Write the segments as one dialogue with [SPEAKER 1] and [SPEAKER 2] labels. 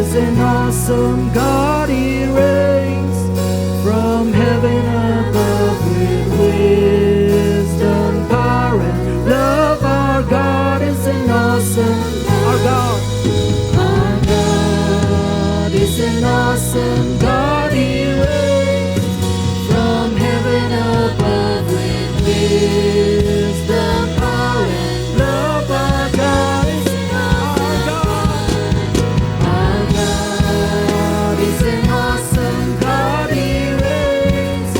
[SPEAKER 1] is an awesome God, He reigns from heaven above with wisdom, power, and love. Our God is an awesome, our God is an awesome God, He reigns from heaven above with wisdom, power, and love. Our God is an awesome God, He reigns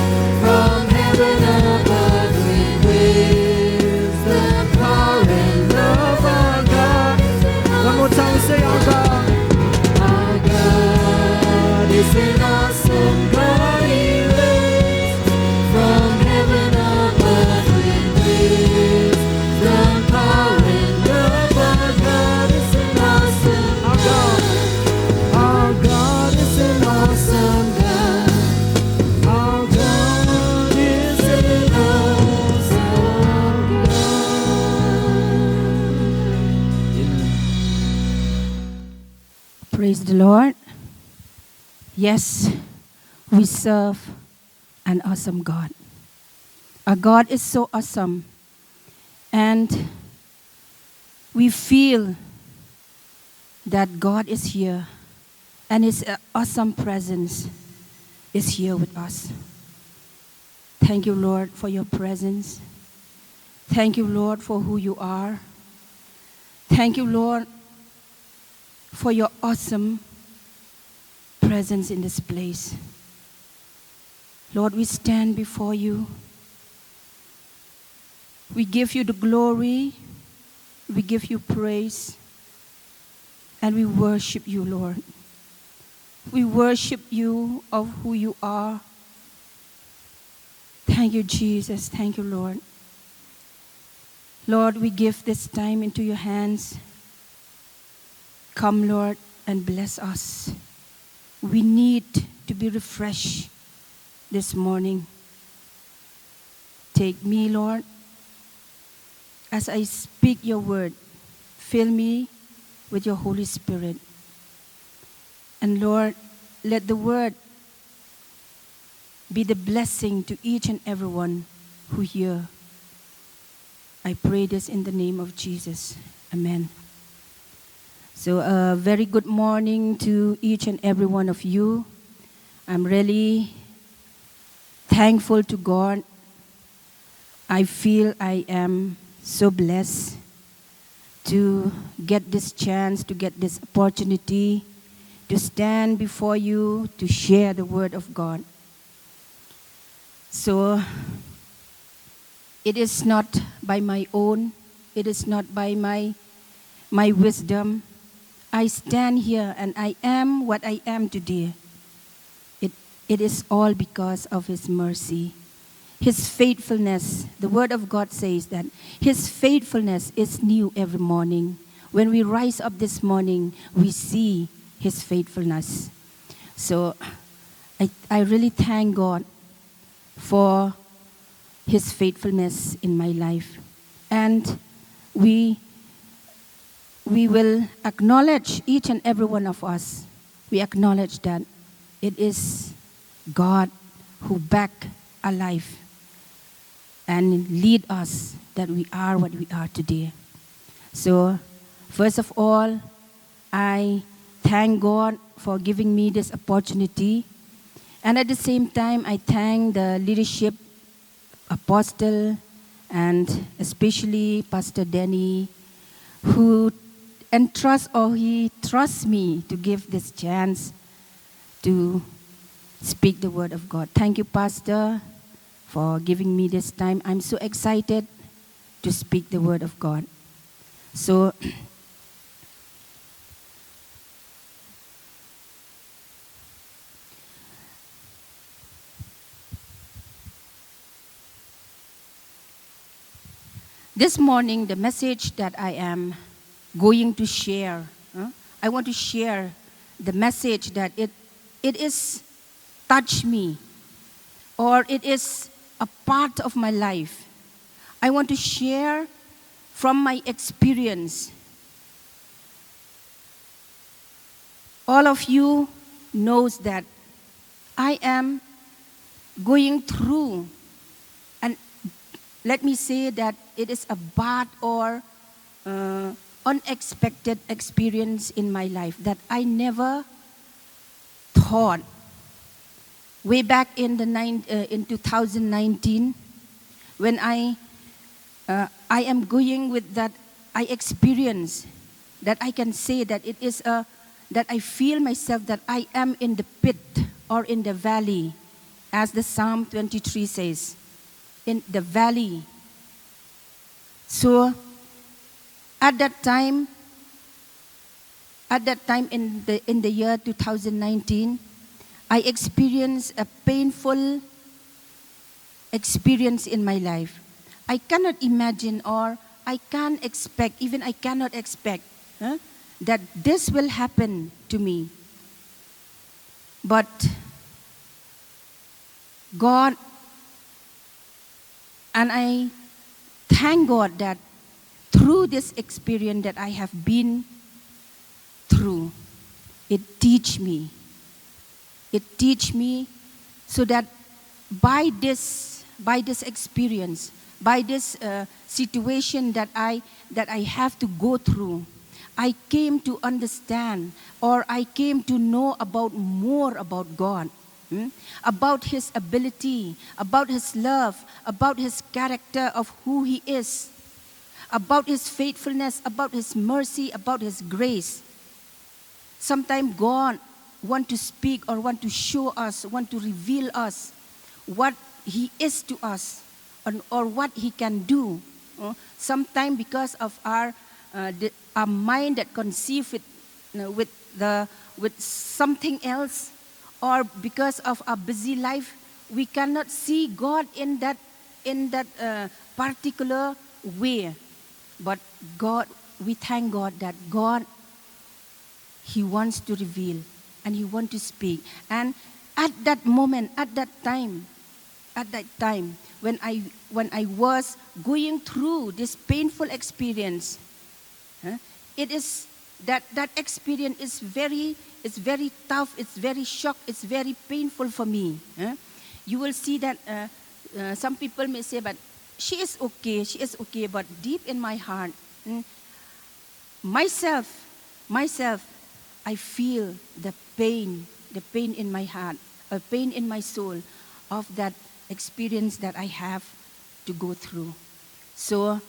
[SPEAKER 1] from heaven above with wisdom, power, and love. Our God, one more time, say our God. Is an awesome God, He reigns from heaven above with wisdom, power, and love. Our God is an awesome God. Our God is an awesome God. Our God is an awesome God.
[SPEAKER 2] Praise the Lord. Yes, we serve an awesome God. Our God is so awesome. And we feel that God is here and His awesome presence is here with us. Thank you, Lord, for your presence. Thank you, Lord, for who you are. Thank you, Lord, for your awesome presence in this place. Lord, we stand before you. We give you the glory. We give you praise. And we worship you, Lord. We worship you of who you are. Thank you, Jesus. Thank you, Lord. Lord, we give this time into your hands. Come, Lord, and bless us. We need to be refreshed this morning. Take me, Lord, as I speak your word. Fill me with your Holy Spirit. And Lord, let the word be the blessing to each and everyone who hear. I pray this in the name of Jesus. Amen. So a very good morning to each and every one of you. I'm really thankful to God. I feel I am so blessed to get this chance, to get this opportunity to stand before you to share the word of God. So it is not by my own, it is not by my wisdom. I stand here and I am what I am today. It is all because of His mercy. His faithfulness, the Word of God says that His faithfulness is new every morning. When we rise up this morning, we see His faithfulness. So I really thank God for His faithfulness in my life. And we will acknowledge, each and every one of us, we acknowledge that it is God who back our life and lead us that we are what we are today. So, first of all, I thank God for giving me this opportunity. And at the same time, I thank the leadership, apostle, and especially Pastor Danny, who he trusts me to give this chance to speak the word of God. Thank you, Pastor, for giving me this time. I'm so excited to speak the word of God. So, this morning, the message that I am going to share, I want to share the message that it is touched me, or it is a part of my life. I want to share from my experience. All of you knows that I am going through, and let me say that it is a bad or unexpected experience in my life that I never thought. Way back in 2019, when I am going with that, I experience that I can say that it is that I feel myself that I am in the pit or in the valley, as the Psalm 23 says, in the valley. So at that time in the year 2019, I experienced a painful experience in my life. I cannot imagine, or I can't expect, even I cannot expect that this will happen to me. But God, and I thank God that through this experience that I have been through, it teach me so that by this experience, by this situation that I have to go through, I came to understand, or I came to know more about God, about His ability, about His love, about His character of who He is, about His faithfulness, about His mercy, about His grace. Sometimes God want to speak or want to show us, want to reveal us what He is to us, or what He can do. Sometimes because of our mind that conceive it with something else, or because of our busy life, we cannot see God in that particular way. But God, we thank God that God, He wants to reveal and He wants to speak. And at that moment, at that time, when I was going through this painful experience, it is that experience is very tough, it's very shock, it's very painful for me. You will see that some people may say, but she is okay, but deep in my heart, myself, I feel the pain in my heart, a pain in my soul of that experience that I have to go through. So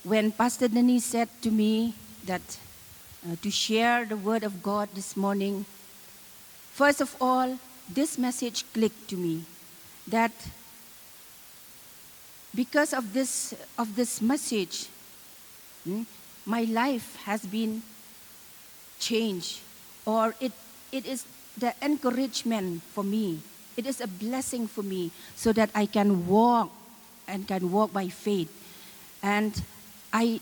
[SPEAKER 2] when Pastor Denise said to me that to share the word of God this morning, first of all, this message clicked to me that because of this message, my life has been changed, or it is the encouragement for me. It is a blessing for me, so that I can walk by faith. And I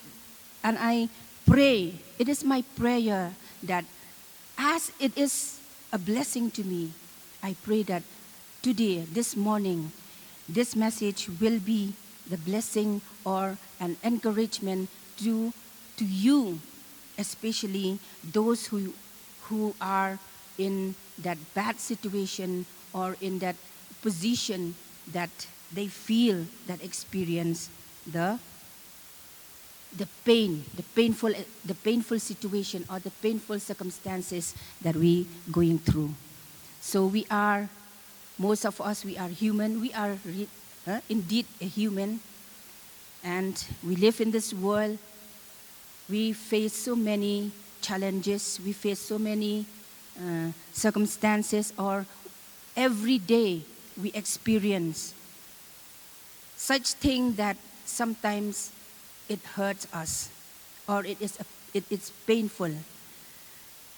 [SPEAKER 2] pray, it is my prayer that as it is a blessing to me, I pray that today, this morning, this message will be the blessing or an encouragement to you, especially those who are in that bad situation or in that position that they feel, that experience the painful situation or the painful circumstances that we going through. So most of us, we are human. We are indeed a human, and we live in this world. We face so many challenges. We face so many circumstances, or every day we experience such thing that sometimes it hurts us, or it's painful.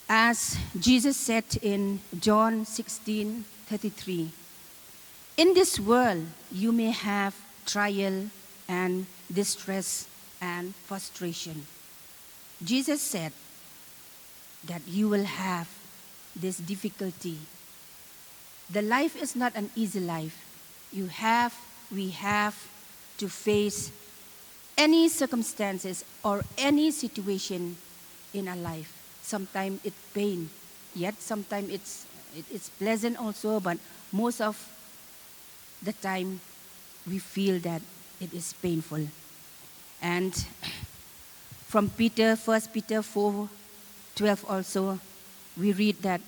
[SPEAKER 2] As Jesus said in John 16:33, in this world you may have trial and distress and frustration. Jesus said that you will have this difficulty. The life is not an easy life. We have to face any circumstances or any situation in our life. Sometimes it's pain, yet sometimes it's pleasant also, but most of the time we feel that it is painful. And from Peter, 1 Peter 4:12 also, we read that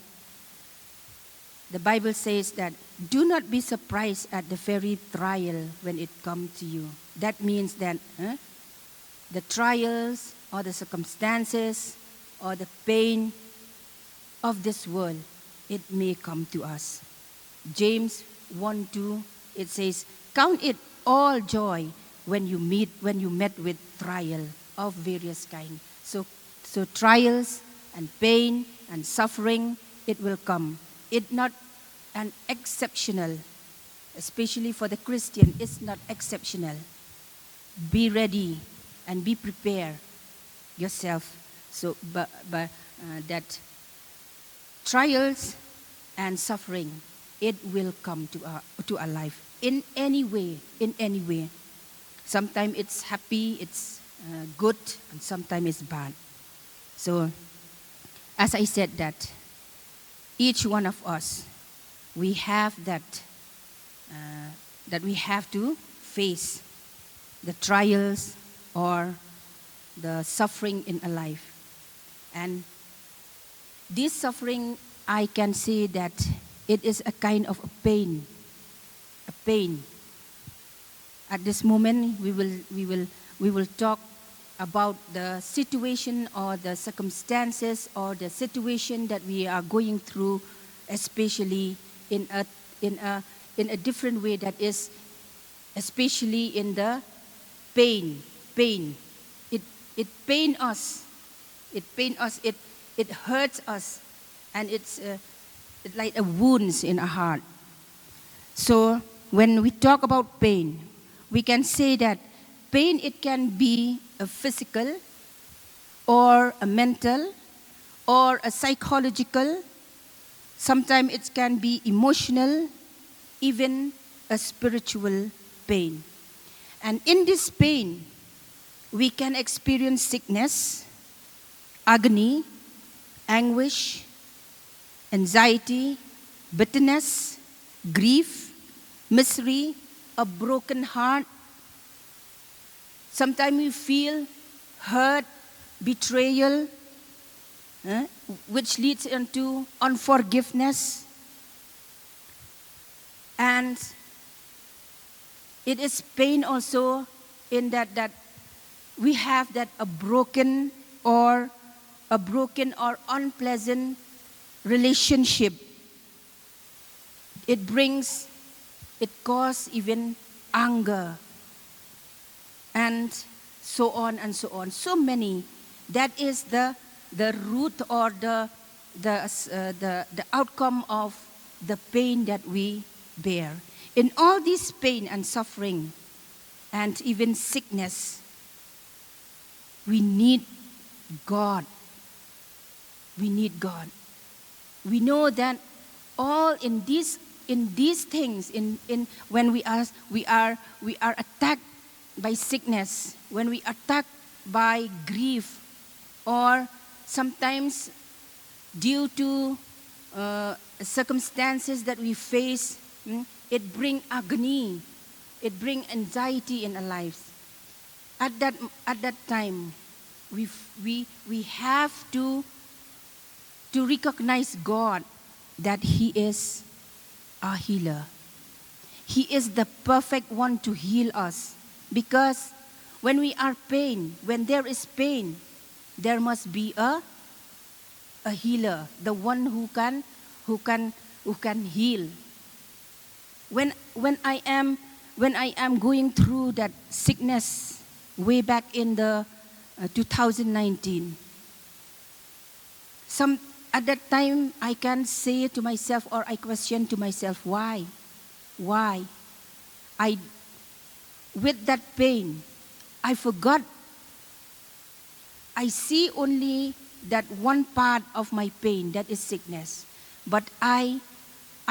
[SPEAKER 2] the Bible says that do not be surprised at the very trial when it comes to you. That means that the trials or the circumstances or the pain of this world, it may come to us. James 1:2, it says, count it all joy when you met with trial of various kind. So trials and pain and suffering, it will come. It's not an exceptional, especially for the Christian, it's not exceptional. Be ready and be prepared yourself. So, but that trials and suffering, it will come to our life in any way. Sometimes it's happy, it's good, and sometimes it's bad. So, as I said that, each one of us, we have that we have to face the trials or the suffering in a life. And this suffering, I can say that it is a kind of a pain. At this moment, we will talk about the situation or the circumstances or the situation that we are going through, especially in a different way, that is especially in the pain. It pains us. It hurts us, and it's like a wounds in our heart. So when we talk about pain, we can say that pain, it can be a physical or a mental or a psychological. Sometimes it can be emotional, even a spiritual pain. And in this pain, we can experience sickness, agony, anguish, anxiety, bitterness, grief, misery, a broken heart. Sometimes we feel hurt, betrayal, which leads into unforgiveness. And it is pain also in that we have that a broken or unpleasant relationship. It causes even anger, and so on and so on. So many. That is the root or the outcome of the pain that we bear. In all this pain and suffering, and even sickness, we need God. We need God. We know that all in these things, when we are attacked by sickness, when we are attacked by grief, or sometimes due to circumstances that we face, it brings agony, it brings anxiety in our lives. At that time, we have to recognize God, that He is our healer. He is the perfect one to heal us. Because when there is pain, there must be a healer, the one who can heal. When I am going through that sickness way back in the 2019, at that time I can say to myself, or I question to myself, why? With that pain, I forgot. I see only that one part of my pain, that is sickness. But I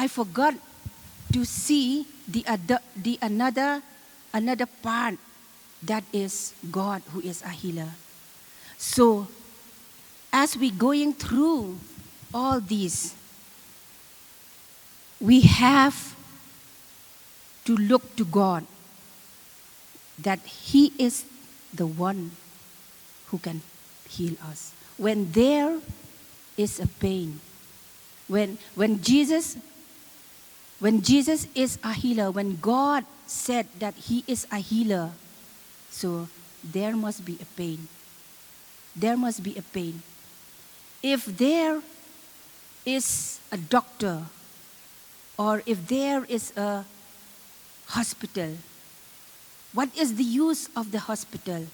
[SPEAKER 2] forgot to see the another part, that is God, who is a healer. So, as we going through all these, we have to look to God, that He is the one who can heal us. When there is a pain, when Jesus is a healer, when God said that He is a healer, so there must be a pain. There must be a pain. If there is a doctor, or if there is a hospital, what is the use of the hospital?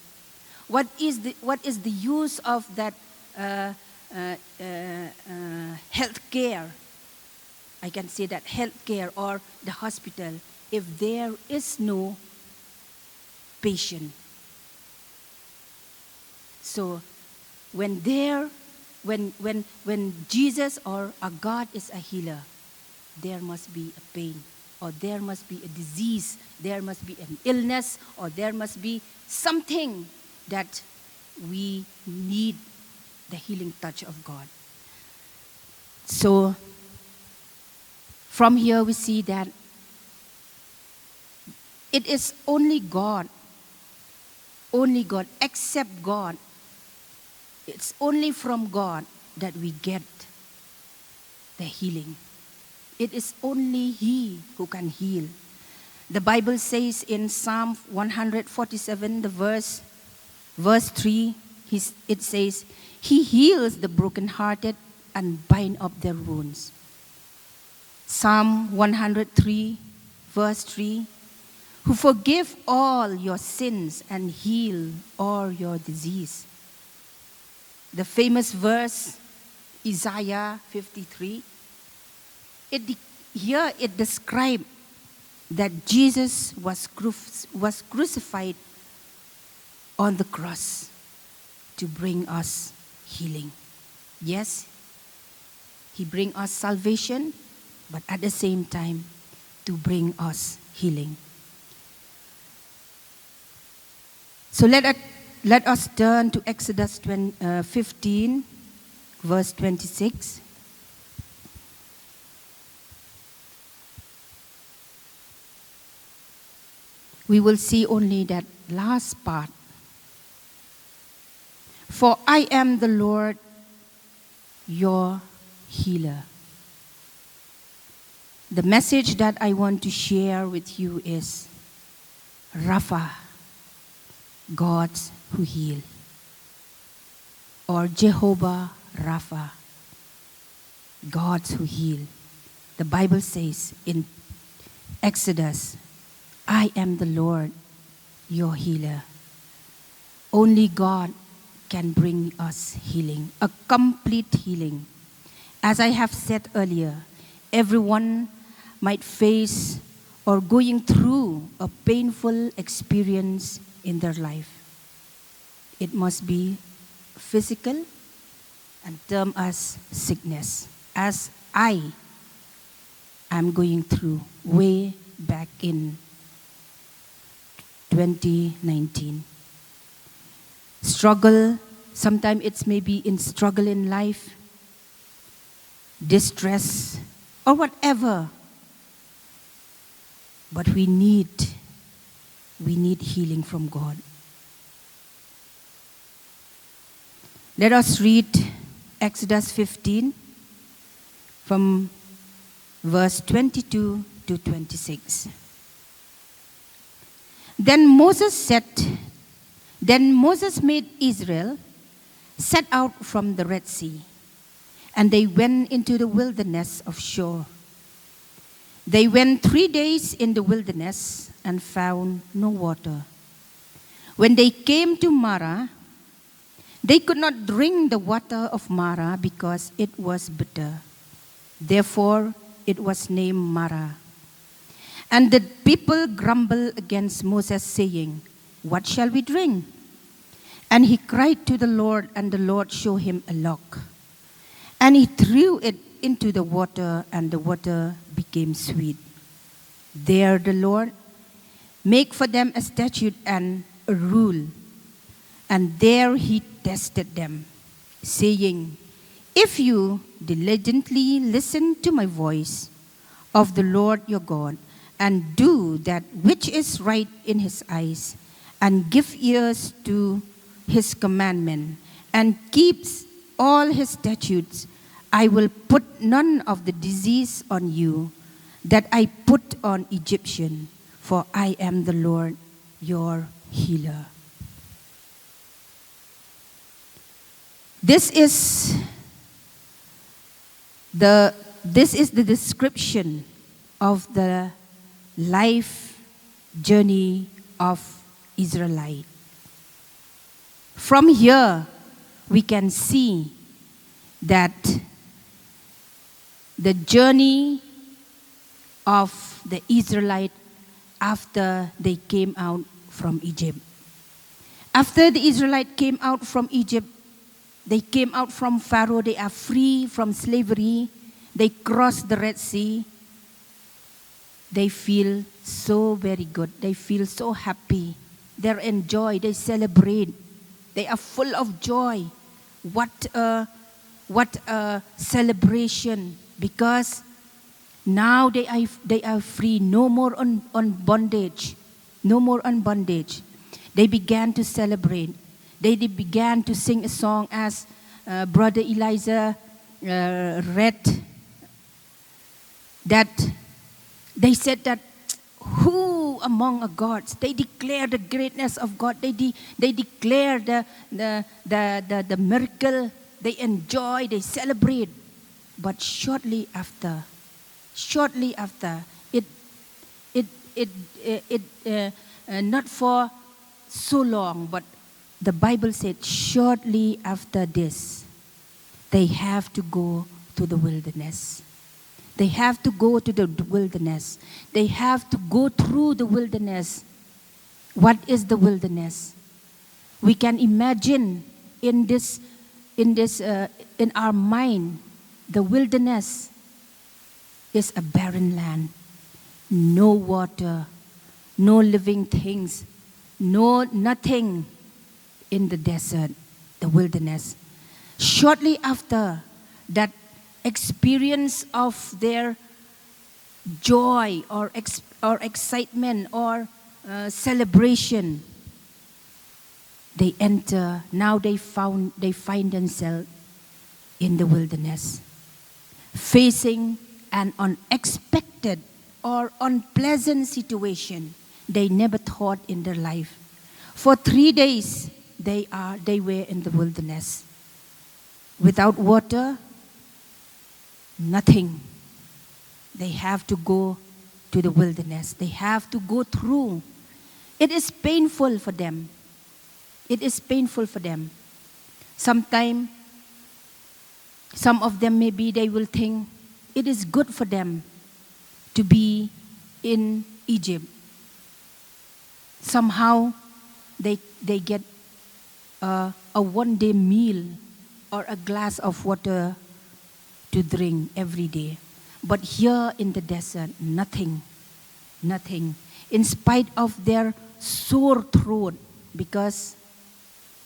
[SPEAKER 2] What is the use of that health care? I can say that health care or the hospital, if there is no patient. So when Jesus or a God is a healer, there must be a pain, or there must be a disease, there must be an illness, or there must be something that we need the healing touch of God. So from here we see that it is only God, except God. It's only from God that we get the healing. It is only He who can heal. The Bible says in Psalm 147, the verse 3, it says, He heals the brokenhearted and bind up their wounds. Psalm 103, verse 3, who forgive all your sins and heal all your disease. The famous verse, Isaiah 53, here it describes that Jesus was crucified on the cross to bring us healing. Yes, He brings us salvation, but at the same time, to bring us healing. So let us turn to Exodus 15, verse 26. We will see only that last part. For I am the Lord, your healer. The message that I want to share with you is Rapha, God who heal, or Jehovah Rapha, God who heal. The Bible says in Exodus, I am the Lord, your healer. Only God can bring us healing, a complete healing. As I have said earlier, everyone might face or going through a painful experience in their life. It must be physical and term as sickness, as I am going through way back in 2019. Struggle, sometimes it's maybe in struggle in life, distress, or whatever. But we need healing from God. Let us read Exodus 15 from verse 22 to 26. Then Moses made Israel set out from the Red Sea, and they went into the wilderness of Shur. They went 3 days in the wilderness and found no water. When they came to Marah, they could not drink the water of Marah because it was bitter. Therefore, it was named Marah. And the people grumbled against Moses, saying, What shall we drink? And he cried to the Lord, and the Lord showed him a lock. And he threw it into the water, and the water became sweet. There the Lord made for them a statute and a rule. And there he tested them, saying, If you diligently listen to my voice of the Lord your God, and do that which is right in his eyes, and give ears to his commandment, and keeps all his statutes, I will put none of the disease on you that I put on Egyptian, for I am the Lord your healer. This is the description of the life journey of Israelite. From here, we can see that the journey of the Israelite after they came out from Egypt. After the Israelite came out from Egypt, they came out from Pharaoh, they are free from slavery, they crossed the Red Sea. They feel so very good. They feel so happy. They enjoy, they celebrate. They are full of joy. What a celebration, because now they are free, no more on bondage. No more on bondage. They began to celebrate. They began to sing a song as Brother Elijah read, that they said that who among the gods? They declare the greatness of God. They declare the miracle. They enjoy, they celebrate. But shortly after, not for so long, but the Bible said shortly after this, they have to go to the wilderness. They have to go to the wilderness. They have to go through the wilderness. What is the wilderness? We can imagine in our mind, the wilderness is a barren land. No water, no living things, nothing in the desert, the wilderness. Shortly after that experience of their joy or excitement or celebration, they enter. Now they find themselves in the wilderness, facing an unexpected or unpleasant situation they never thought in their life. For 3 days, they were in the wilderness, without water, nothing. They have to go to the wilderness. They have to go through. It is painful for them. It is painful for them. Sometimes, some of them maybe they will think it is good for them to be in Egypt. Somehow, they get a one-day meal or a glass of water to drink every day. But here in the desert, nothing. In spite of their sore throat, because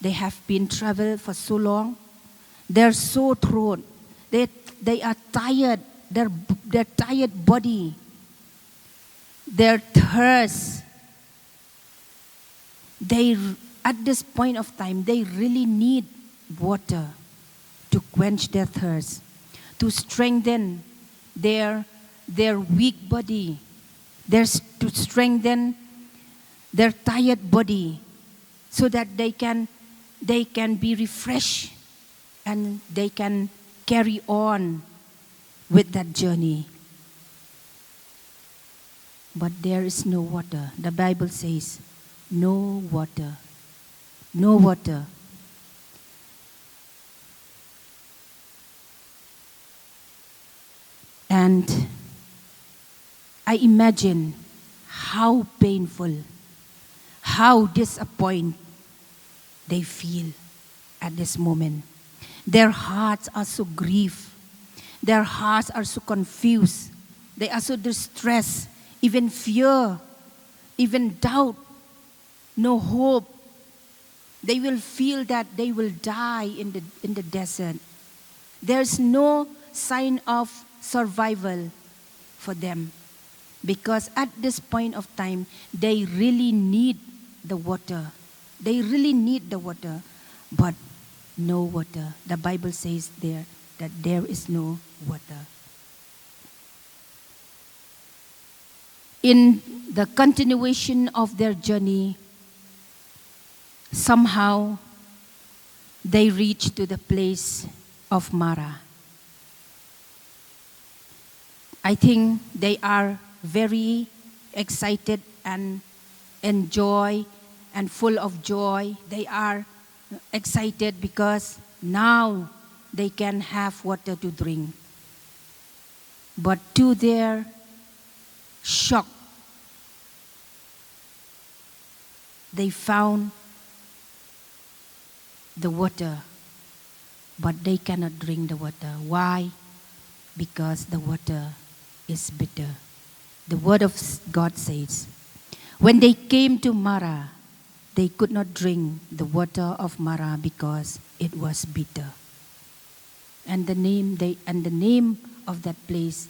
[SPEAKER 2] they have been traveled for so long, their sore throat, they are tired, their tired body, their thirst. At this point of time, they really need water to quench their thirst, to strengthen their weak body, to strengthen their tired body, so that they can be refreshed and they can carry on with that journey. But there is no water. The Bible says, no water. No water. And I imagine how painful, how disappointed they feel at this moment. Their hearts are so grieved. Their hearts are so confused. They are so distressed, even fear, even doubt, no hope. They will feel that they will die in the desert. There's no sign of survival for them, because at this point of time, they really need the water. They really need the water, but no water. The Bible says there that there is no water. In the continuation of their journey, somehow they reach to the place of Mara. I think they are very excited and enjoy and full of joy. They are excited because now they can have water to drink. But to their shock, they found the water, but they cannot drink the water. Why? Because the water is bitter. The word of God says, when they came to Mara, they could not drink the water of Mara because it was bitter. And the name of that place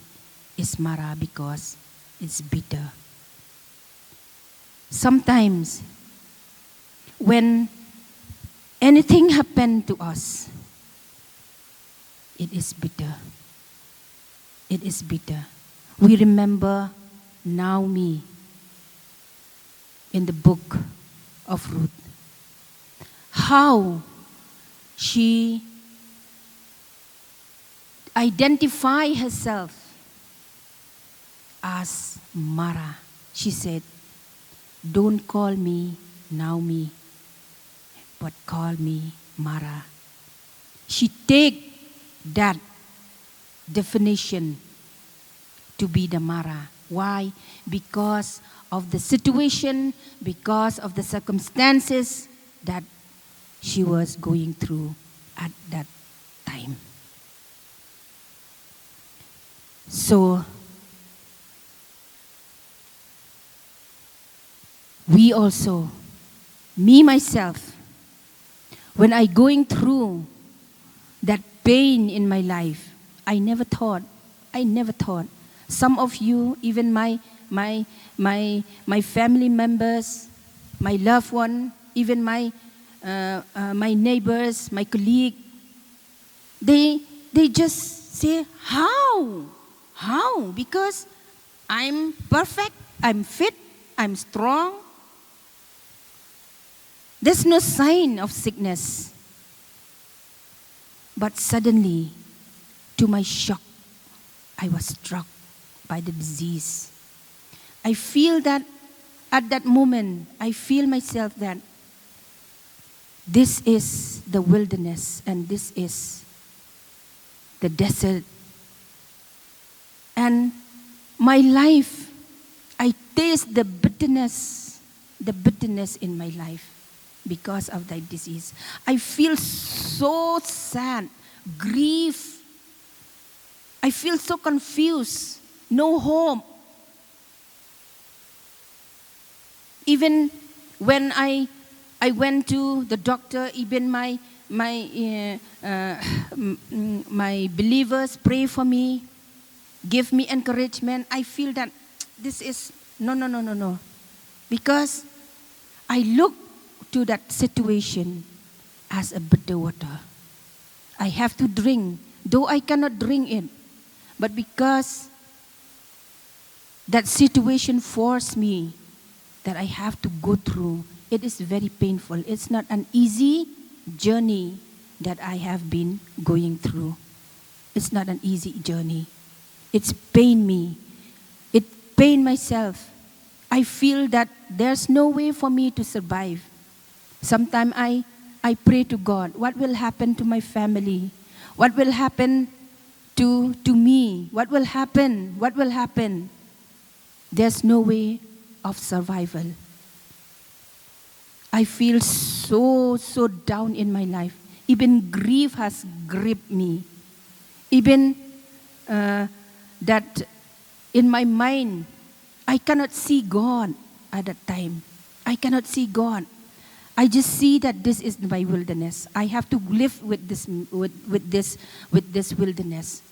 [SPEAKER 2] is Mara because it's bitter. Sometimes when anything happened to us, it is bitter. It is bitter. We remember Naomi in the book of Ruth. How she identified herself as Mara. She said, "Don't call me Naomi, but call me Mara." She take that definition to be the Mara. Why? Because of the situation, because of the circumstances that she was going through at that time. So, we also, me myself, when I going through that pain in my life, I never thought. Some of you, even my family members, my loved one, even my neighbors, my colleague, they just say, how? Because I'm perfect, I'm fit, I'm strong. There's no sign of sickness. But suddenly, to my shock, I was struck by the disease. I feel that at that moment, I feel myself that this is the wilderness and this is the desert. And my life, I taste the bitterness in my life because of that disease. I feel so sad, grief. I feel so confused, no hope. Even when I went to the doctor, even my believers pray for me, give me encouragement. I feel that this is no. Because I look to that situation as a bitter water. I have to drink, though I cannot drink it. But because that situation forced me that I have to go through, it is very painful. It's not an easy journey that I have been going through. It's not an easy journey. It's pained me. It pained myself. I feel that there's no way for me to survive. Sometimes I pray to God, what will happen to my family? What will happen to me? What will happen? There's no way of survival. I feel so down in my life. Even grief has gripped me. Even that in my mind, I cannot see God at that time. I cannot see God. I just see that this is my wilderness. I have to live with this wilderness.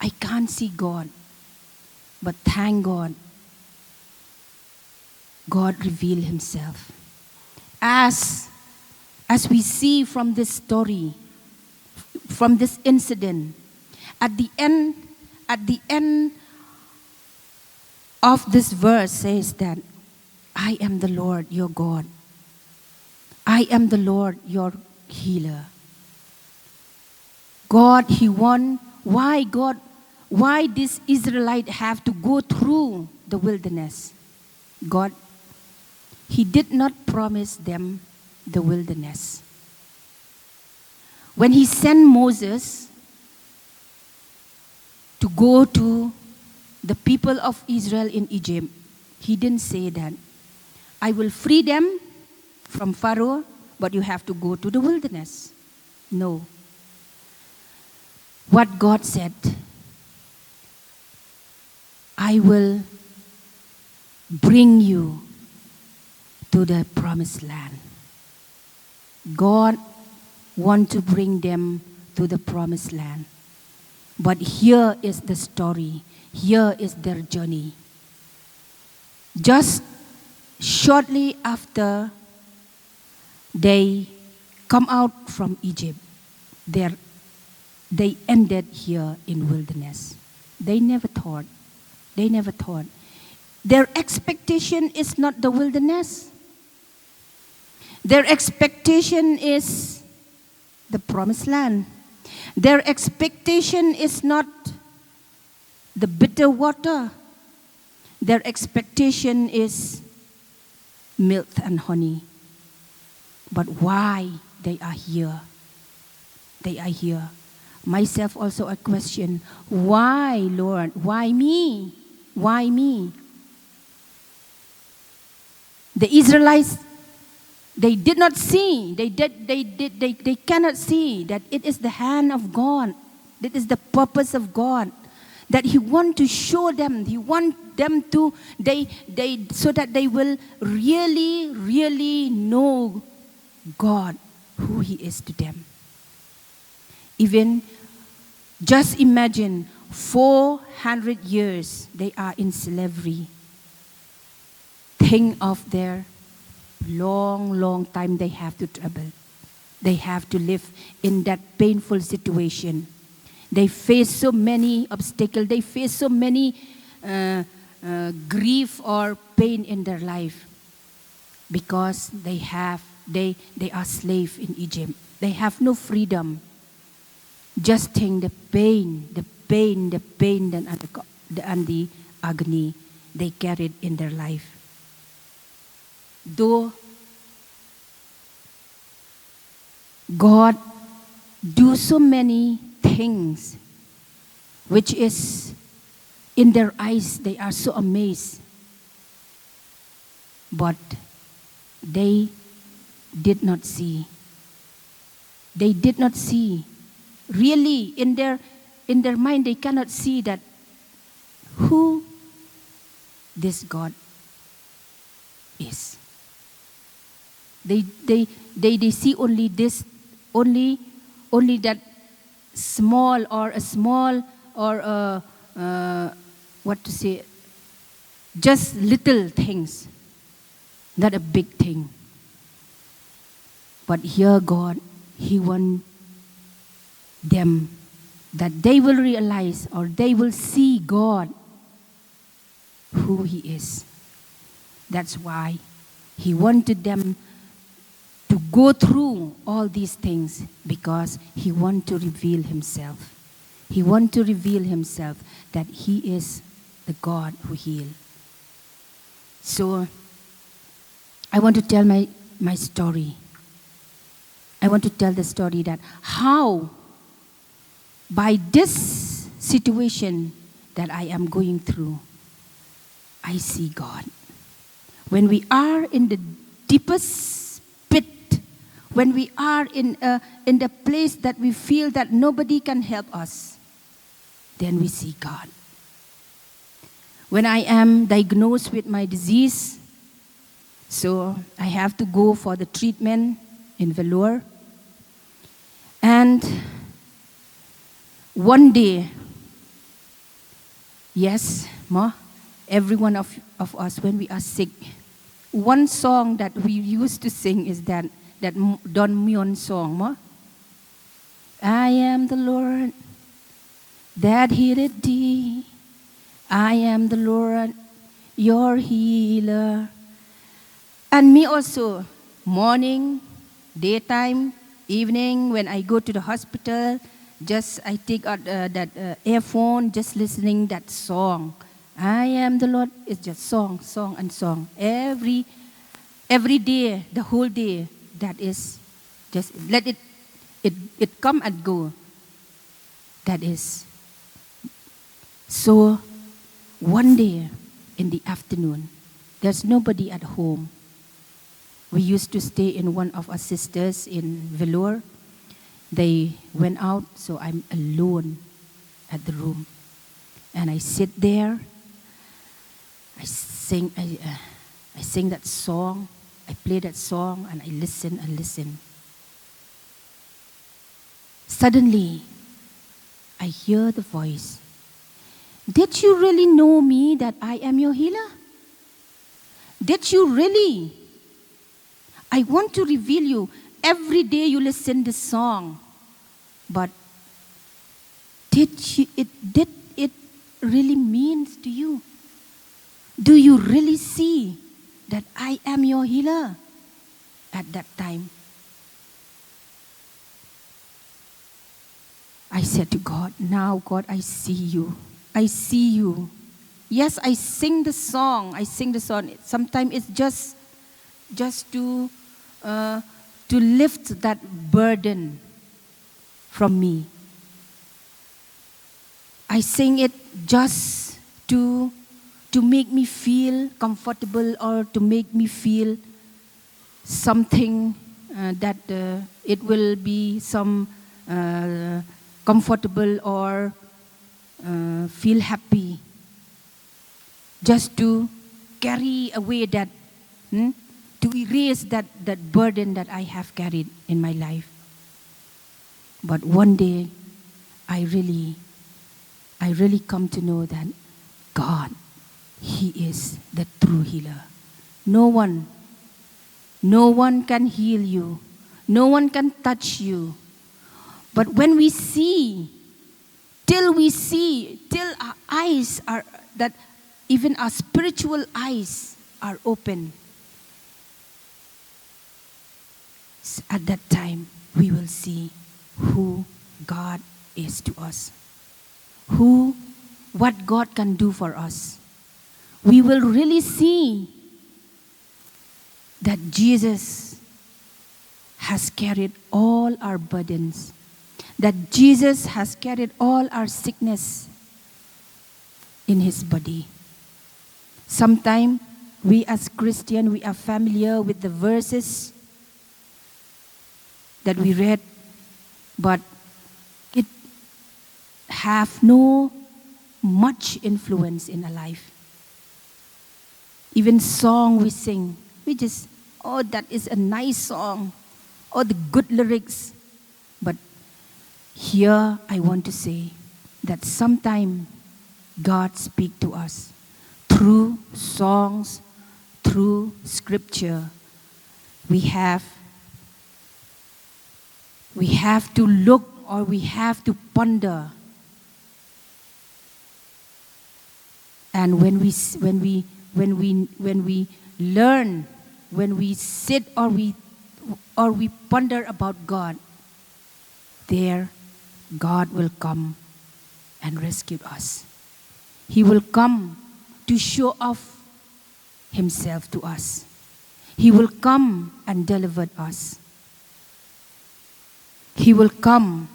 [SPEAKER 2] I can't see God, but thank God, God revealed Himself. As we see from this story, from this incident, at the end of this verse says that I am the Lord your God. I am the Lord your healer. God, He won. Why this Israelite have to go through the wilderness? God, He did not promise them the wilderness. When He sent Moses to go to the people of Israel in Egypt, He didn't say that, I will free them from Pharaoh, but you have to go to the wilderness. No. What God said, I will bring you to the promised land. God wants to bring them to the promised land. But here is the story. Here is their journey. Just shortly after they come out from Egypt, they ended here in wilderness. They never thought. Their expectation is not the wilderness. Their expectation is the promised land. Their expectation is not the bitter water. Their expectation is milk and honey. But why they are here? They are here. Myself also a question. Why, Lord? Why me? Why me? The Israelites, they did not see. They cannot see that it is the hand of God. That is the purpose of God. That He want to show them. He want them to so that they will really know God, who He is to them. Even just imagine 400 years they are in slavery. Think of their long time they have to travel. They have to live in that painful situation. They face so many obstacles. They face so many grief or pain in their life because they are slaves in Egypt. They have no freedom. Just think the pain and the agony they carried in their life. Though God do so many things which is in their eyes, they are so amazed. But they did not see. They did not see. Really, in their mind, they cannot see that who this God is. They see only this, only that small or what to say, just little things, not a big thing. But here God, He wants them that they will realize or they will see God, who He is. That's why He wanted them to go through all these things, because He wants to reveal Himself. He wants to reveal Himself that He is the God who heals. So I want to tell my story. I want to tell the story that how by this situation that I am going through, I see God. When we are in the deepest pit, when we are in the place that we feel that nobody can help us, then we see God. When I am diagnosed with my disease, So I have to go for the treatment in Vellore. And one day, yes, Ma, every one of us, when we are sick, one song that we used to sing is that Don Myon song, Ma. I am the Lord that healeth thee. I am the Lord, your healer. And me also, morning, daytime, evening, when I go to the hospital, just I take out that earphone, just listening that song. I am the Lord. It's just song, song, and song. Every day, the whole day, that is just let it come and go. That is. So one day in the afternoon, there's nobody at home. We used to stay in one of our sisters in Vellore. They went out, so I'm alone at the room. And I sit there. I sing that song. I play that song, and I listen and listen. Suddenly, I hear the voice. Did you really know me that I am your healer? Did you really? I want to reveal you. Every day you listen this song. But did it really means to you? Do you really see that I am your healer at that time? I said to God, now God, I see you. I see you. Yes, I sing the song. Sometimes it's just to lift that burden from me. I sing it just to make me feel comfortable, or to make me feel something that it will be some comfortable, or feel happy. Just to carry away that, to erase that burden that I have carried in my life. But one day, I really come to know that God, He is the true healer. No one can heal you. No one can touch you. But when we see, till our eyes are, that even our spiritual eyes are open, at that time we will see who God is to us. What God can do for us. We will really see that Jesus has carried all our burdens, that Jesus has carried all our sickness in His body. Sometimes we as Christians, we are familiar with the verses that we read, but it have no much influence in our life. Even song we sing, we just, oh, that is a nice song, or the good lyrics. But here I want to say that sometime God speaks to us through songs, through scripture. We have to look, or we have to ponder. And when we learn, when we sit or we ponder about God, there God will come and rescue us. He will come to show off Himself to us. He will come and deliver us. He will come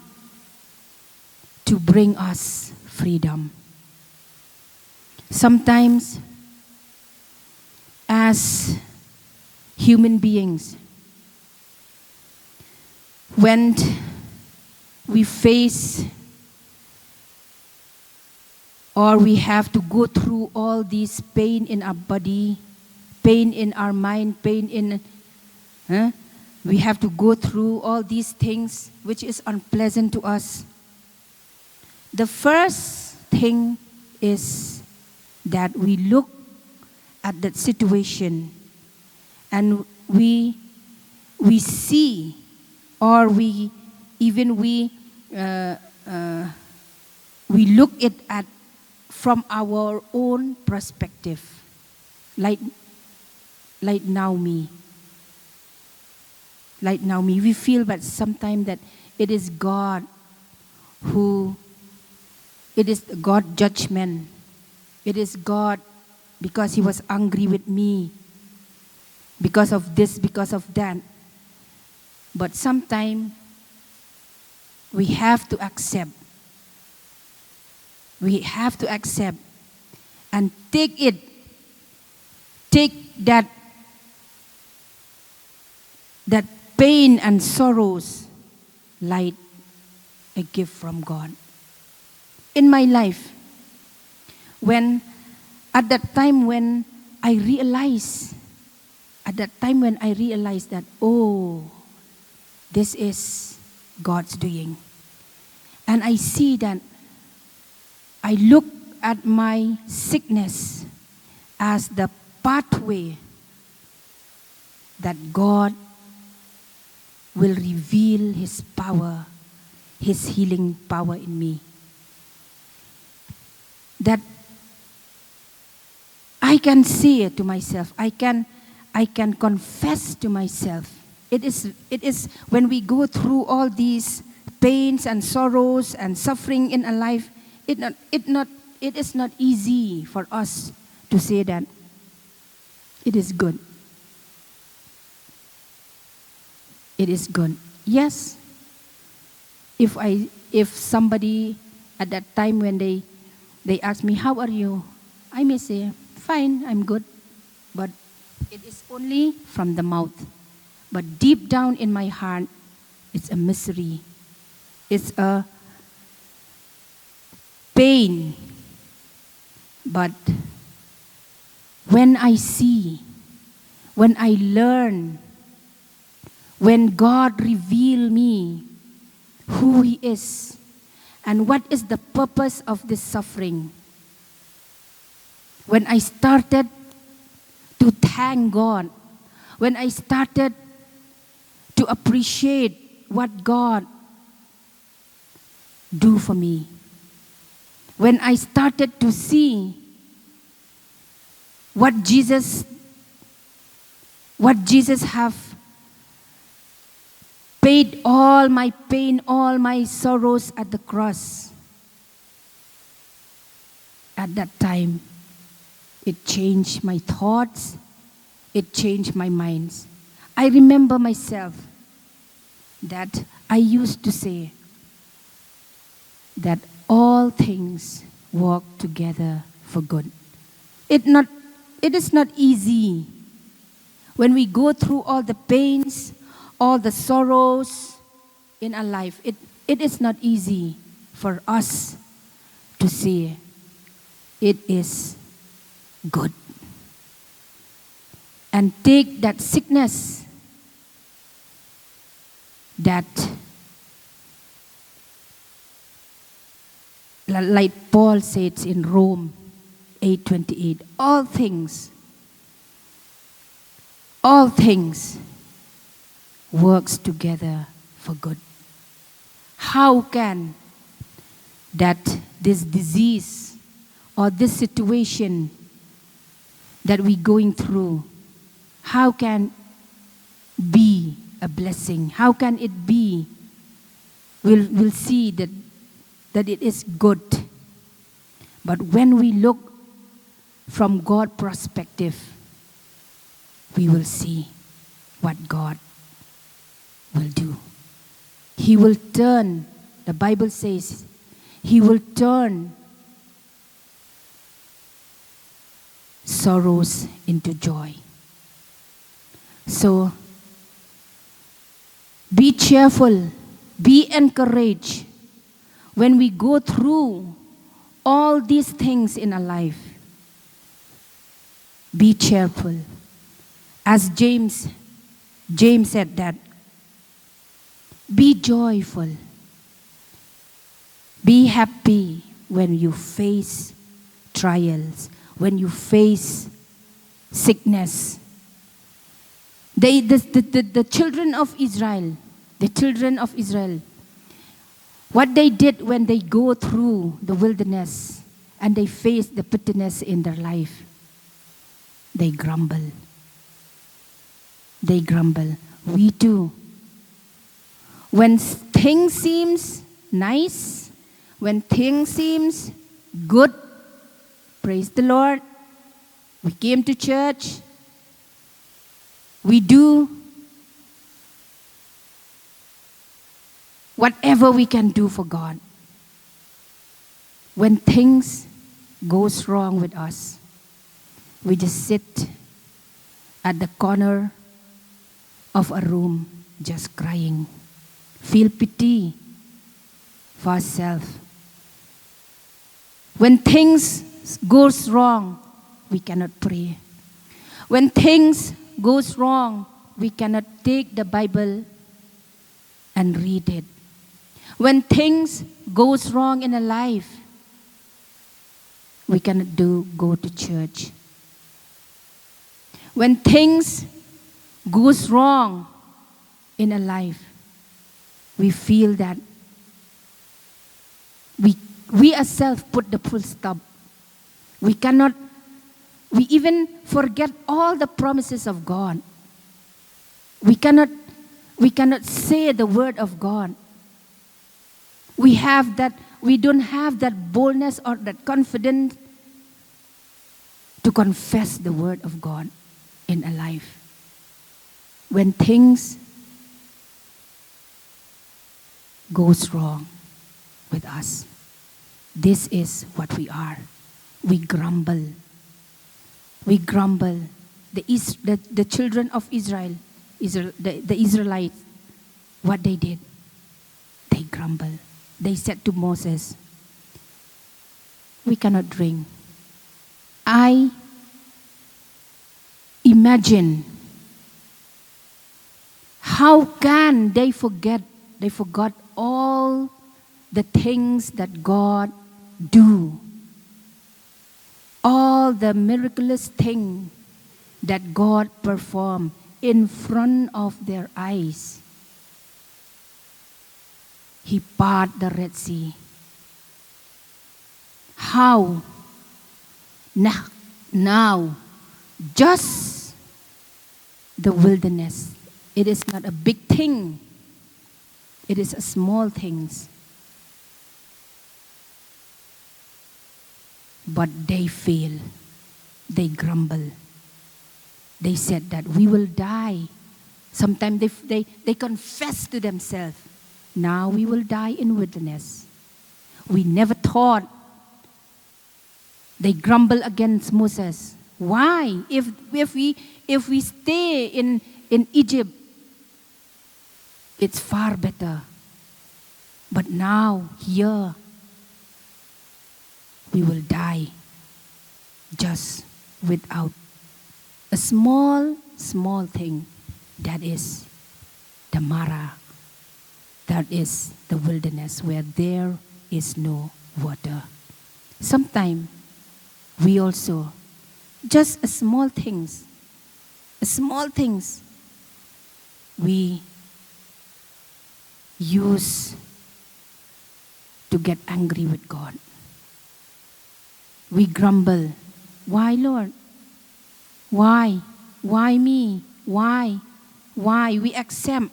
[SPEAKER 2] to bring us freedom. Sometimes, as human beings, when we face or we have to go through all this pain in our body, pain in our mind, pain in, we have to go through all these things which is unpleasant to us. The first thing is that we look at that situation and we see, or we look it at from our own perspective, like Naomi. Like Naomi, we feel that sometimes that it is God judgment. It is God because He was angry with me, because of this, because of that. But sometimes we have to accept. We have to accept and take that pain and sorrows like a gift from God. In my life, at that time when I realized that, oh, this is God's doing. And I see that I look at my sickness as the pathway that God will reveal His power, His healing power in me. That I can say it to myself. I can confess to myself. It is when we go through all these pains and sorrows and suffering in a life, it is not easy for us to say that it is good. It is good. Yes. If somebody at that time when they ask me, how are you? I may say, fine, I'm good. But it is only from the mouth. But deep down in my heart, it's a misery. It's a pain. But when I see, when I learn, when God reveal me who He is and what is the purpose of this suffering, when I started to thank God, when I started to appreciate what God do for me, when I started to see what Jesus have paid all my pain, all my sorrows at the cross. At that time, it changed my thoughts, it changed my minds. I remember myself that I used to say that all things work together for good. It is not easy when we go through all the pains, all the sorrows in our life. It is not easy for us to say it is good. And take that sickness that, like Paul says in Rome 8:28, all things works together for good. How can that this disease or this situation that we're going through, how can be a blessing? How can it be? We'll see that it is good. But when we look from God's perspective, we will see what God will do. He will turn, the Bible says, He will turn sorrows into joy. So, be cheerful, be encouraged when we go through all these things in our life. Be cheerful. As James said that, be joyful, be happy when you face trials, when you face sickness. The children of Israel, what they did when they go through the wilderness and they face the bitterness in their life, they grumble. They grumble. We too. When things seems nice, when things seems good, praise the Lord, we came to church, we do whatever we can do for God. When things goes wrong with us, we just sit at the corner of a room just crying, feel pity for ourselves. When things goes wrong, we cannot pray. When things goes wrong, we cannot take the Bible and read it. When things goes wrong in a life, we cannot go to church. When things goes wrong in a life, we feel that we ourselves put the full stop. We even forget all the promises of God. We cannot say the word of God. We don't have that boldness or that confidence to confess the word of God in a life. When things goes wrong with us, this is what we are. We grumble. We grumble. The children of Israel, the Israelites, what they did, they grumble. They said to Moses, we cannot drink. I imagine how can they forget? They forgot all the things that God do. All the miraculous things that God performed in front of their eyes. He parted the Red Sea. How? Now, just the wilderness. It is not a big thing. It is a small things. But they fail. They grumble. They said that we will die. Sometimes they confess to themselves, now we will die in wilderness. We never thought. They grumble against Moses. Why? If we stay in Egypt, it's far better. But now, here, we will die just without a small thing. That is the Mara. That is the wilderness where there is no water. Sometimes we also, just small things, we use to get angry with God. We grumble. Why, Lord? Why? Why me? Why? Why? We accept.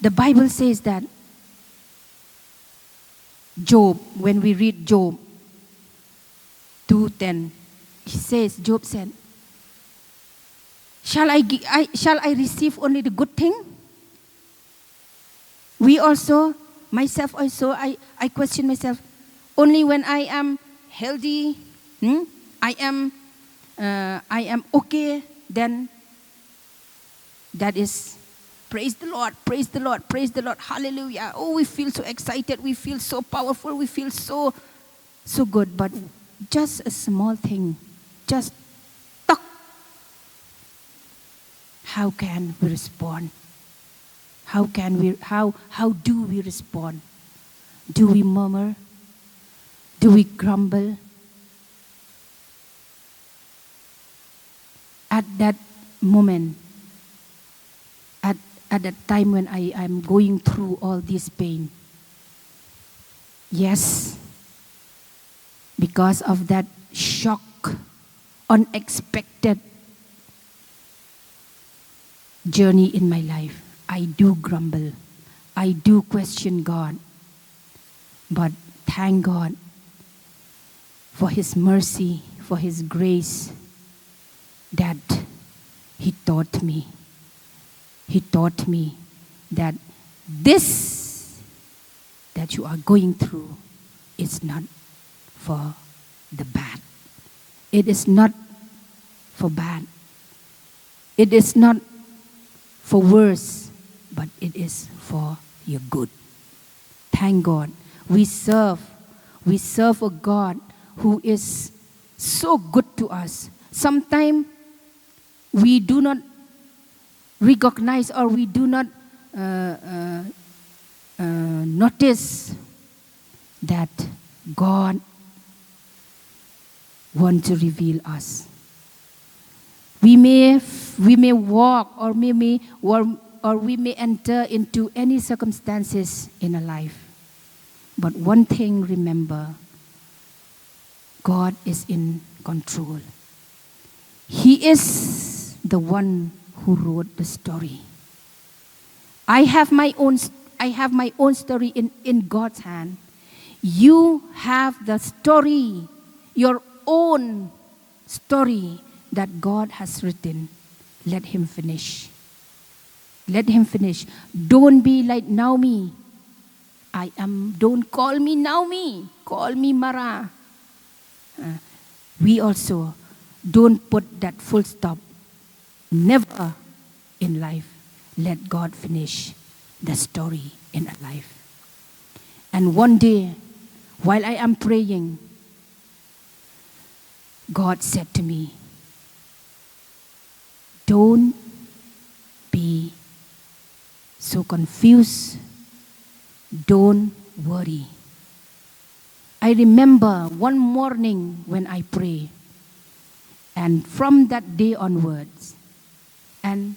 [SPEAKER 2] The Bible says that Job, when we read Job 2:10, Job said, shall I receive only the good thing? We also, myself also, I question myself, only when I am healthy, I am okay, then that is, praise the Lord, praise the Lord, praise the Lord, hallelujah. Oh, we feel so excited, we feel so powerful, we feel so good. But just a small thing, just tuck how can we respond? How do we respond? Do we murmur? Do we grumble? At that moment, at that time when I'm going through all this pain, yes, because of that shock, unexpected journey in my life, I do grumble. I do question God. But thank God for His mercy, for His grace, that He taught me. He taught me that this that you are going through is not for the bad. It is not for bad. It is not for worse, but it is for your good. Thank God. We serve a God who is so good to us. Sometimes we do not recognize or we do not notice that God wants to reveal us. We may walk or we may enter into any circumstances in our life. But one thing remember, God is in control. He is the one who wrote the story. I have my own story in God's hand. You have the story, your own story that God has written. Let Him finish. Let Him finish. Don't be like Naomi. Don't call me Naomi. Call me Mara. We also don't put that full stop. Never in life. Let God finish the story in our life. And one day, while I am praying, God said to me, don't be so confused. Don't worry. I remember one morning when I pray, and from that day onwards, and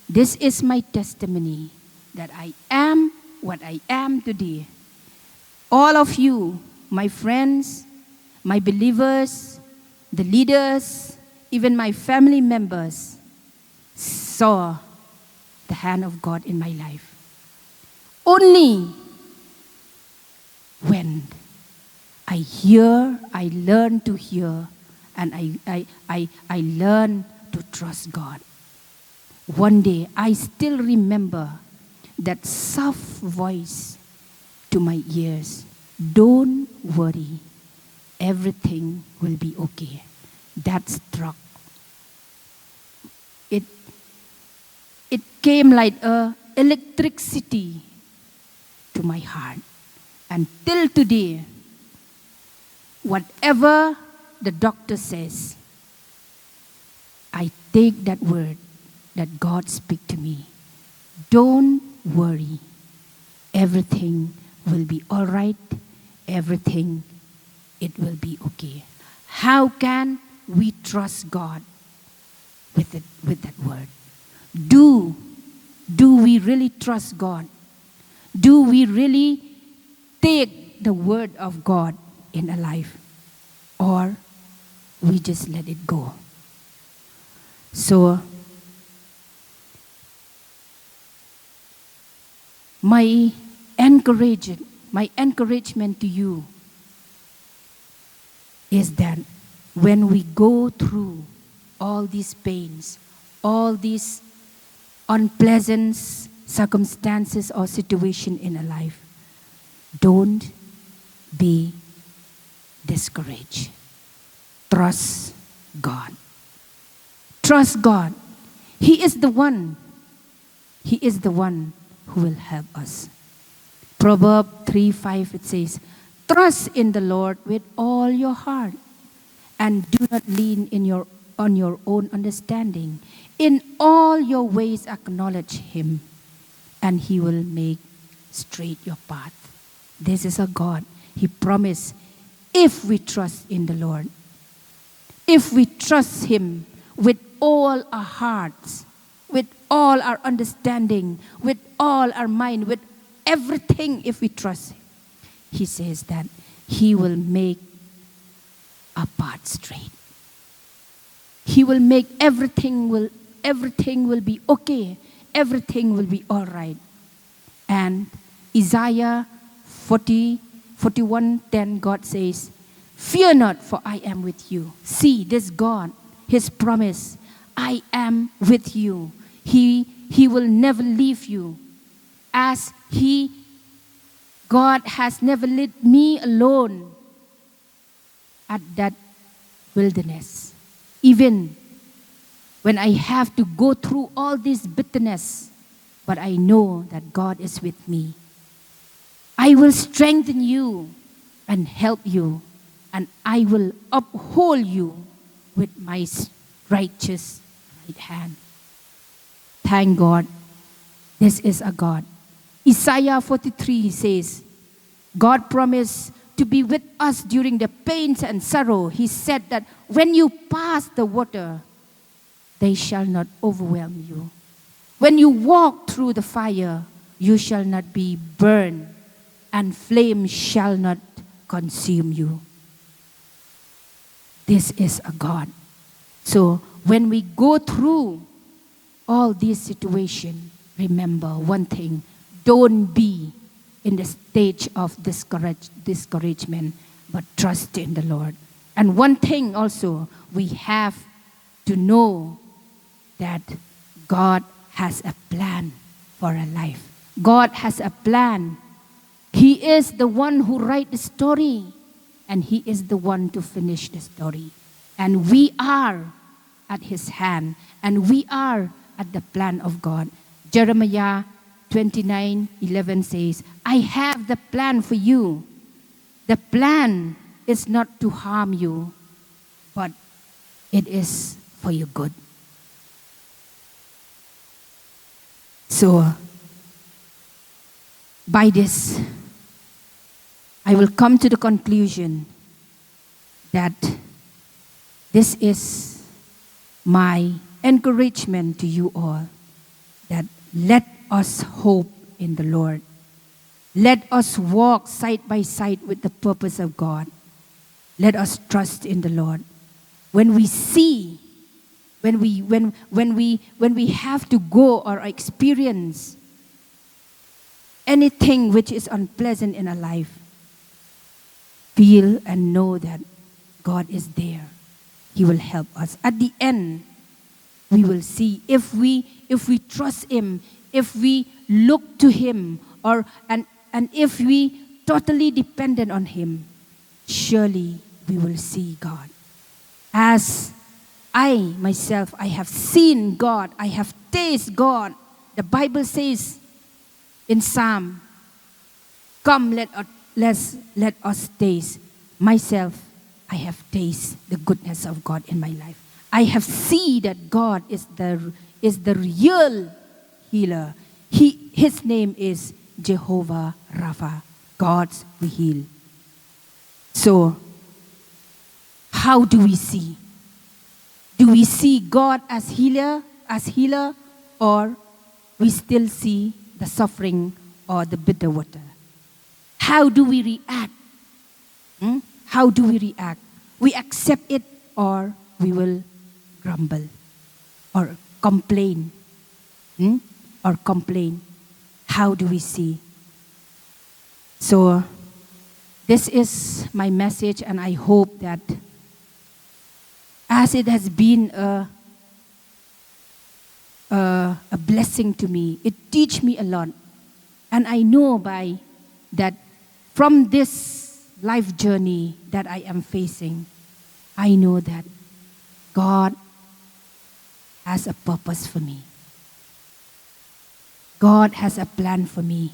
[SPEAKER 2] this is my testimony that I am what I am today. All of you, my friends, my believers, the leaders, even my family members, saw the hand of God in my life. Only when I learn to hear, and I learn to trust God. One day, I still remember that soft voice to my ears. Don't worry, everything will be okay. That struck. It came like electricity to my heart. And till today, whatever the doctor says, I take that word that God speak to me. Don't worry. Everything will be all right. Everything, it will be okay. How can we trust God with that word? Do we really trust God? Do we really take the word of God in our life? Or we just let it go? So, my encouragement to you is that when we go through all these pains, all these unpleasant circumstances or situation in our life, don't be discouraged. Trust God. Trust God. He is the one. He is the one who will help us. Proverbs 3:5, it says, trust in the Lord with all your heart, and do not lean on your own understanding. In all your ways acknowledge Him, and He will make straight your path. This is a God. He promised, if we trust in the Lord, if we trust Him with all our hearts, with all our understanding, with all our mind, with everything, if we trust Him, He says that He will make our path straight. He will make everything will be okay. Everything will be all right. And Isaiah 41:10, God says, fear not, for I am with you. See, this God, His promise, I am with you. He will never leave you. As God has never left me alone at that wilderness. Even when I have to go through all this bitterness, but I know that God is with me. I will strengthen you and help you, and I will uphold you with my righteous right hand. Thank God, this is a God. Isaiah 43 says, God promised to be with us during the pains and sorrow. He said that when you pass the water, they shall not overwhelm you. When you walk through the fire, you shall not be burned, and flame shall not consume you. This is a God. So when we go through all these situations, remember one thing: don't be in the stage of discouragement, but trust in the Lord. And one thing also, we have to know that God has a plan for our life. God has a plan. He is the one who writes the story, and He is the one to finish the story. And we are at His hand, and we are at the plan of God. Jeremiah 29:11 says, I have the plan for you. The plan is not to harm you, but it is for your good. So, by this, I will come to the conclusion that this is my encouragement to you all, that let us hope in the Lord. Let us walk side by side with the purpose of God. Let us trust in the Lord. When we see, when we have to go or experience anything which is unpleasant in our life, feel and know that God is there. He will help us. At the end, we will see if we trust Him, if we look to Him, and if we totally dependent on Him, surely we will see God. As I myself, I have seen God, I have tasted God. The Bible says in Psalm, come, let us taste. Myself, I have tasted the goodness of God in my life. I have seen that God is the real healer. His name is Jehovah Rapha, God who heal. So, how do we see? Do we see God as healer, or we still see the suffering or the bitter water? How do we react? How do we react? We accept it, or we will grumble or complain? Or complain? How do we see? So, this is my message, and I hope that as it has been a blessing to me, it teach me a lot. And I know by that from this life journey that I am facing, I know that God has a purpose for me. God has a plan for me.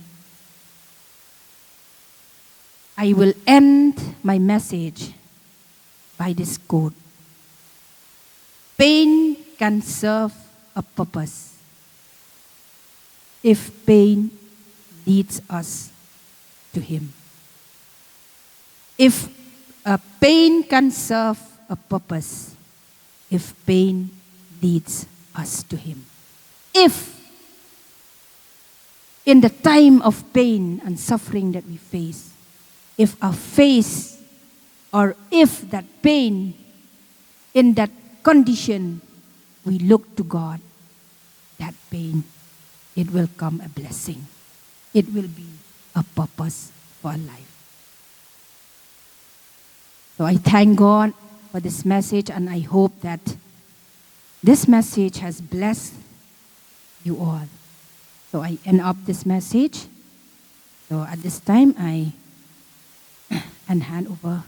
[SPEAKER 2] I will end my message by this quote. Pain can serve a purpose. If pain leads us to Him. If pain can serve a purpose, if pain leads us to Him. If in the time of pain and suffering that we face, if that pain, in that condition, we look to God, that pain, it will come a blessing. It will be a purpose for our life. So I thank God for this message, and I hope that this message has blessed you all. So I end up this message. So at this time, I hand over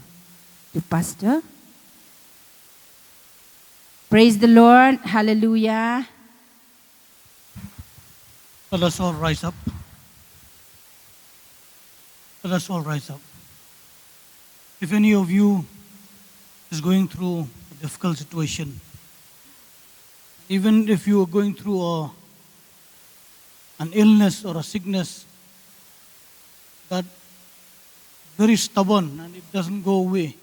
[SPEAKER 2] to Pastor. Praise the Lord. Hallelujah.
[SPEAKER 3] Let us all rise up. Let us all rise up. If any of you is going through a difficult situation, even if you are going through an illness or a sickness that very stubborn and it doesn't go away,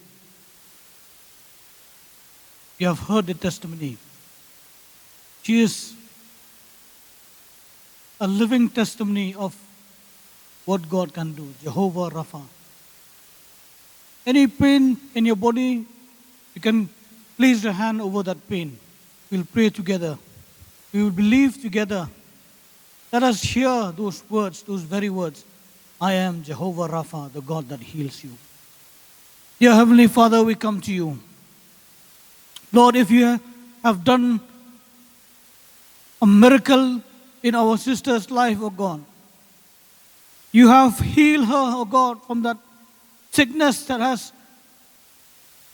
[SPEAKER 3] you have heard the testimony. She is a living testimony of what God can do, Jehovah Rapha. Any pain in your body, you can place your hand over that pain. We'll pray together. We will believe together. Let us hear those words, those very words. I am Jehovah Rapha, the God that heals you. Dear Heavenly Father, we come to you. Lord, if you have done a miracle in our sister's life, oh God, you have healed her, oh God, from that sickness that has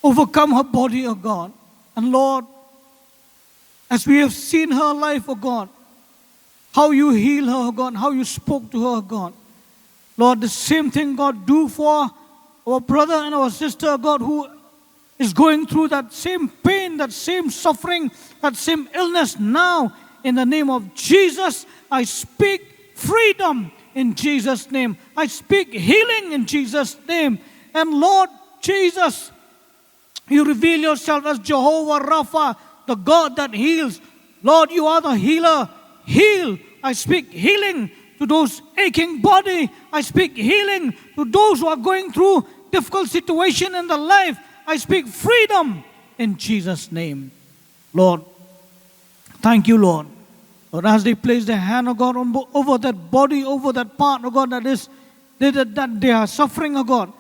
[SPEAKER 3] overcome her body, oh God. And Lord, as we have seen her life, oh God, how you heal her, oh God, how you spoke to her, oh God. Lord, the same thing, God, do for our brother and our sister, oh God, who is going through that same pain, that same suffering, that same illness now. In the name of Jesus, I speak freedom in Jesus' name. I speak healing in Jesus' name. And Lord Jesus, you reveal yourself as Jehovah Rapha, the God that heals. Lord, you are the healer. Heal. I speak healing to those aching body. I speak healing to those who are going through difficult situation in their life. I speak freedom in Jesus' name. Lord, thank you, Lord. Lord, as they place their hand, oh God, over that body, over that part, oh God, that they are suffering, oh God.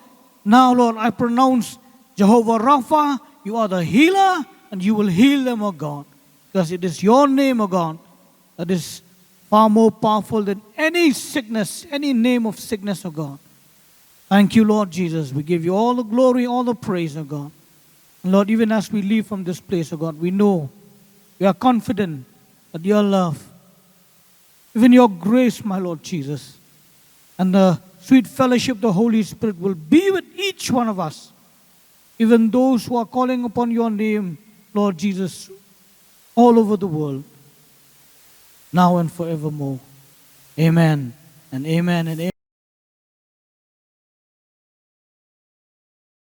[SPEAKER 3] Now, Lord, I pronounce Jehovah Rapha, you are the healer, and you will heal them, oh God. Because it is your name, oh God, that is far more powerful than any sickness, any name of sickness, oh God. Thank you, Lord Jesus. We give you all the glory, all the praise, oh God. And Lord, even as we leave from this place, oh God, we know, we are confident that your love, even your grace, my Lord Jesus, and the sweet fellowship of the Holy Spirit will be with each one of us, even those who are calling upon your name, Lord Jesus, all over the world, now and forevermore. Amen and amen and amen.